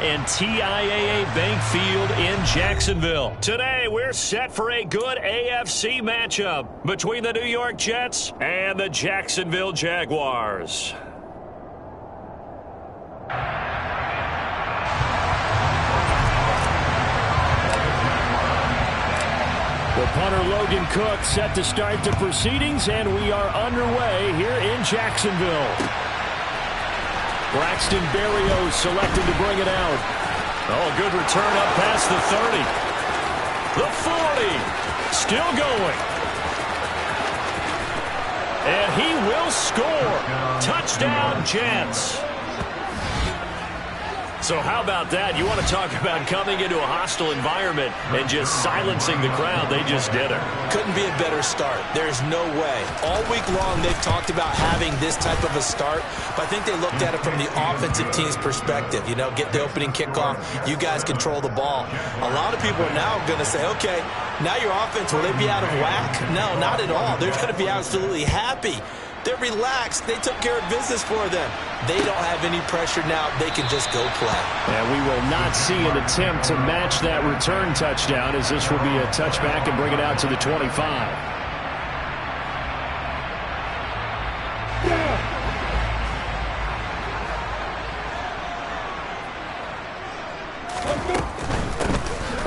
and TIAA Bank Field in Jacksonville. Today, we're set for a good AFC matchup between the New York Jets and the Jacksonville Jaguars. The punter Logan Cook set to start the proceedings, and we are underway here in Jacksonville. Braxton Berrios selected to bring it out. Oh, good return up past the 30. The 40. Still going. And he will score. Touchdown, Jets. So how about that? You want to talk about coming into a hostile environment and just silencing the crowd. They just did it. Couldn't be a better start. There's no way. All week long they've talked about having this type of a start, but I think they looked at it from the offensive team's perspective. You know, get the opening kickoff. You guys control the ball. A lot of people are now going to say, okay, now your offense, will they be out of whack? No, not at all. They're going to be absolutely happy. They're relaxed. They took care of business for them. They don't have any pressure now. They can just go play. And we will not see an attempt to match that return touchdown, as this will be a touchback and bring it out to the 25.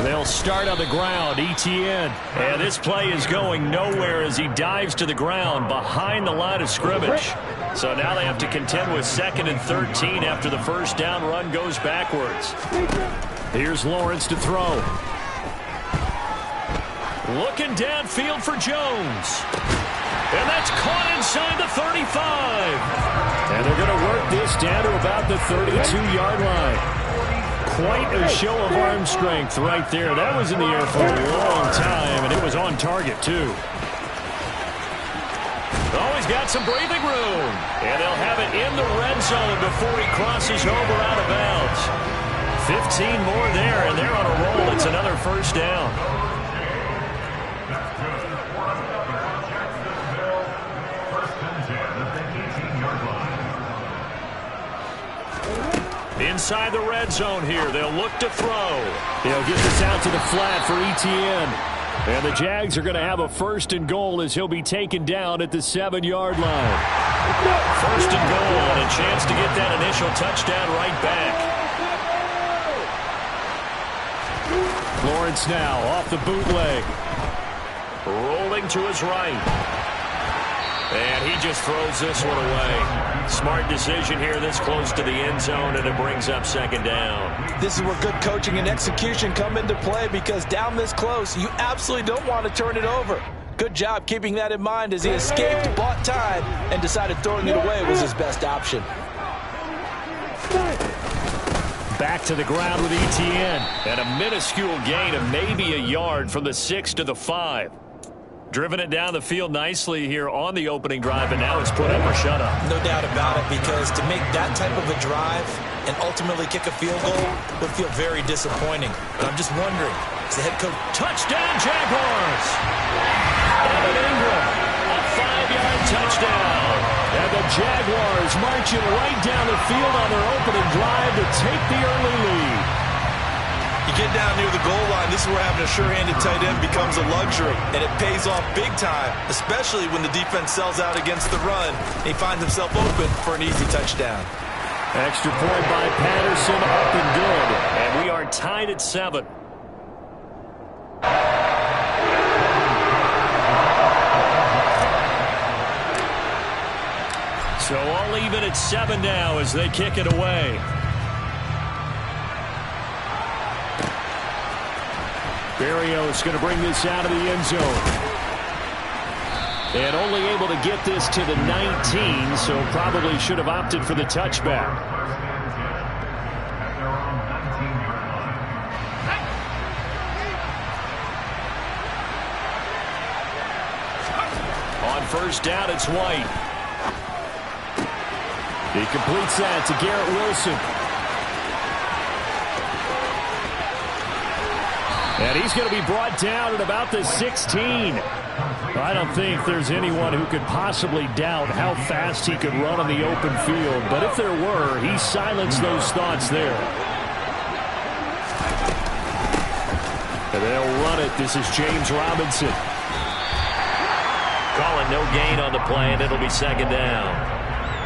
They'll start on the ground, Etienne. And this play is going nowhere as he dives to the ground behind the line of scrimmage. So now they have to contend with 2nd and 13 after the first down run goes backwards. Here's Lawrence to throw. Looking downfield for Jones. And that's caught inside the 35. And they're going to work this down to about the 32-yard line. Quite a show of arm strength right there. That was in the air for a long time, and it was on target, too. Oh, he's got some breathing room. And they'll have it in the red zone before he crosses over out of bounds. 15 more there, and they're on a roll. It's another first down. Inside the red zone here. They'll look to throw. They'll get this out to the flat for Etienne. And the Jags are going to have a 1st and goal as he'll be taken down at the 7-yard line. 1st and goal and a chance to get that initial touchdown right back. Lawrence now off the bootleg. Rolling to his right. And he just throws this one away. Smart decision here this close to the end zone, and it brings up 2nd down. This is where good coaching and execution come into play, because down this close, you absolutely don't want to turn it over. Good job keeping that in mind as he escaped, bought time, and decided throwing it away was his best option. Back to the ground with Etienne. And a minuscule gain of maybe a yard from the 6 to the 5. Driven it down the field nicely here on the opening drive, and now it's put up or shut up. No doubt about it, because to make that type of a drive and ultimately kick a field goal would feel very disappointing. But I'm just wondering, is the head coach... Touchdown, Jaguars! Evan Ingram, a 5-yard touchdown. And the Jaguars marching right down the field on their opening drive to take the early lead. You get down near the goal line, this is where having a sure-handed tight end becomes a luxury, and it pays off big time, especially when the defense sells out against the run, and he finds himself open for an easy touchdown. Extra point by Patterson, up and good, and we are tied at 7. So all even at 7 now as they kick it away. Berrios going to bring this out of the end zone. And only able to get this to the 19, so probably should have opted for the touchback. On 1st down, it's White. He completes that to Garrett Wilson. And he's going to be brought down at about the 16. I don't think there's anyone who could possibly doubt how fast he could run on the open field. But if there were, he silenced those thoughts there. They'll run it. This is James Robinson. Calling no gain on the play, and it'll be second down.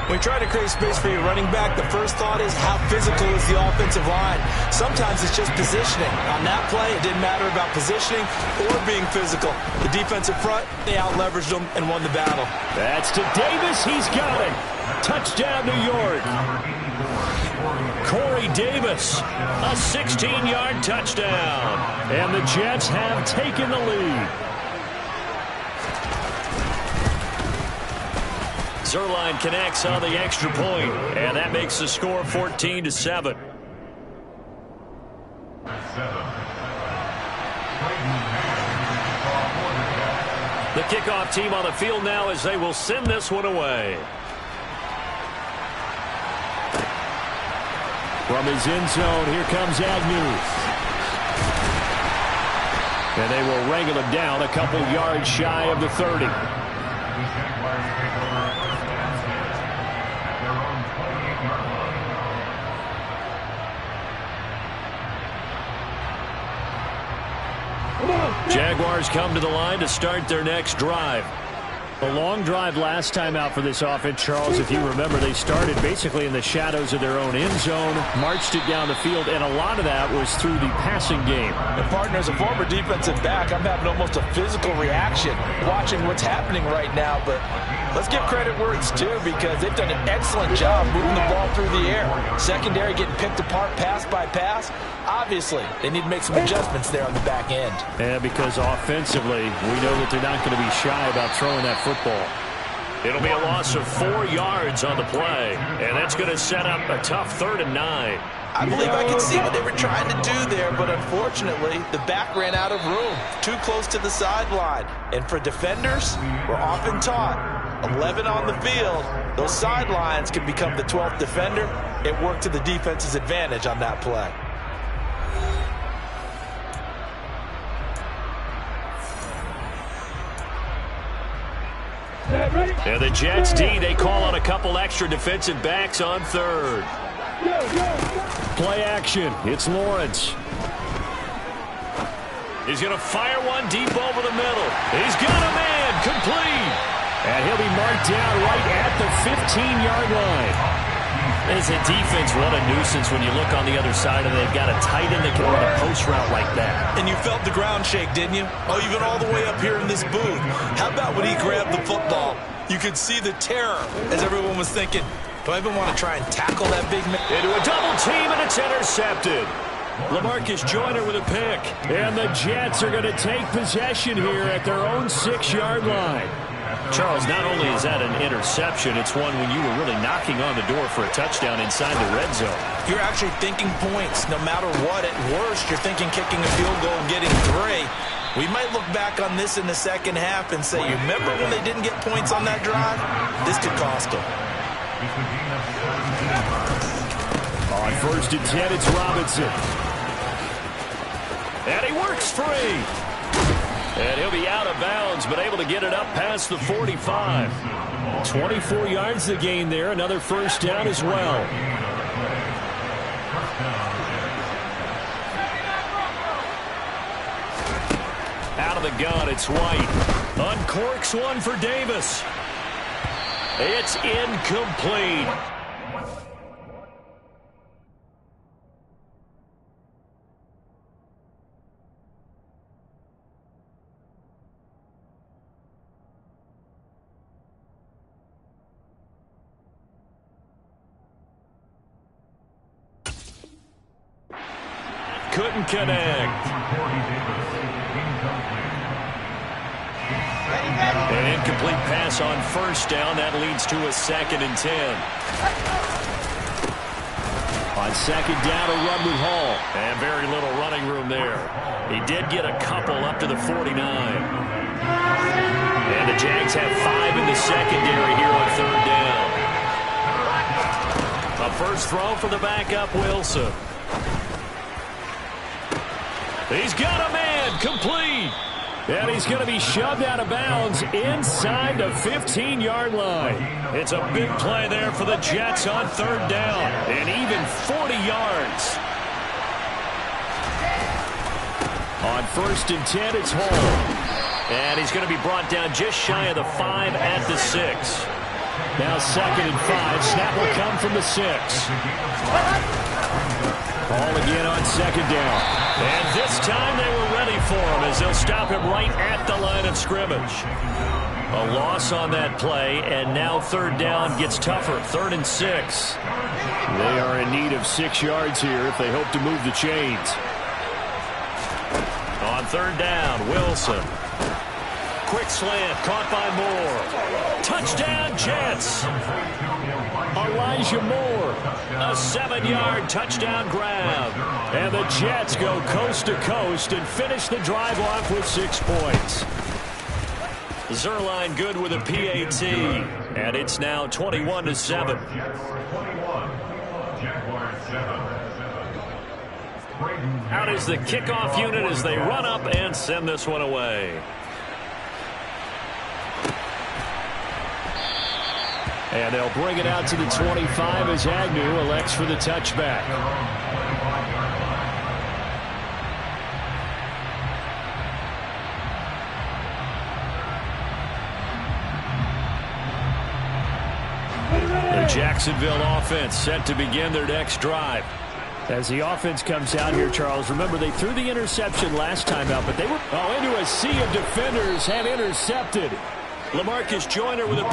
When you try to create space for your running back, the first thought is how physical is the offensive line. Sometimes it's just positioning. On that play, it didn't matter about positioning or being physical. The defensive front, they out-leveraged them and won the battle. That's to Davis. He's got it. Touchdown, New York. Corey Davis, a 16-yard touchdown. And the Jets have taken the lead. Zerline connects on the extra point, and that makes the score 14-7. The kickoff team on the field now as they will send this one away. From his end zone, here comes Agnew. And they will wrangle him down a couple yards shy of the 30. Jaguars come to the line to start their next drive. A long drive last time out for this offense, Charles. If you remember, they started basically in the shadows of their own end zone, marched it down the field, and a lot of that was through the passing game. And partner, as a former defensive back, I'm having almost a physical reaction watching what's happening right now. But let's give credit where it's due, because they've done an excellent job moving the ball through the air. Secondary getting picked apart pass by pass. Obviously, they need to make some adjustments there on the back end. Yeah, because offensively, we know that they're not going to be shy about throwing that football. It'll be a loss of 4 yards on the play, and that's going to set up a tough 3rd and 9. I believe I can see what they were trying to do there, but unfortunately, the back ran out of room, too close to the sideline. And for defenders, we're often taught, 11 on the field, those sidelines can become the 12th defender. It worked to the defense's advantage on that play. And the Jets D, they call on a couple extra defensive backs on 3rd. Play action. It's Lawrence. He's going to fire one deep over the middle. He's got a man. Complete. And he'll be marked down right at the 15-yard line. As a defense, what a nuisance when you look on the other side and they've got a tight end that can run a post route like that. And you felt the ground shake, didn't you? Oh, even all the way up here in this booth. How about when he grabbed the football? You could see the terror as everyone was thinking, do I even want to try and tackle that big man? Into a double team, and it's intercepted. LaMarcus Joyner with a pick. And the Jets are going to take possession here at their own 6-yard line. Charles, not only is that an interception, it's one when you were really knocking on the door for a touchdown inside the red zone. You're actually thinking points no matter what. At worst, you're thinking kicking a field goal and getting 3. We might look back on this in the second half and say, you remember when they didn't get points on that drive? This could cost them. On 1st and 10, it's Robinson. And he works free. And he'll be out of bounds, but able to get it up past the 45. 24 yards to gain there. Another first down as well. Out of the gun, it's White. Uncorks one for Davis. It's incomplete. Couldn't connect. An incomplete pass on first down. That leads to a 2nd and 10. On 2nd down, a run with Hall. And very little running room there. He did get a couple up to the 49. And the Jags have 5 in the secondary here on 3rd down. A first throw for the backup, Wilson. He's got a man, complete. And he's going to be shoved out of bounds inside the 15-yard line. It's a big play there for the Jets on 3rd down. And even 40 yards. On On 1st and 10, it's Hall. And he's going to be brought down just shy of the 5 at the 6. Now 2nd and 5. Snap will come from the 6. Ball again on 2nd down. And this time they were ready for him as they'll stop him right at the line of scrimmage. A loss on that play, and now 3rd down gets tougher. 3rd and 6. They are in need of 6 yards here if they hope to move the chains. On 3rd down, Wilson. Quick slant, caught by Moore. Touchdown, Jets. Elijah Moore, a 7-yard touchdown grab. And the Jets go coast to coast and finish the drive off with 6 points. Zerline good with a PAT, and it's now 21-7. Out is the kickoff unit as they run up and send this one away. And they'll bring it out to the 25 as Agnew elects for the touchback. The Jacksonville offense set to begin their next drive. As the offense comes out here, Charles, remember they threw the interception last time out, but they were into a sea of defenders and intercepted. LaMarcus Joyner with a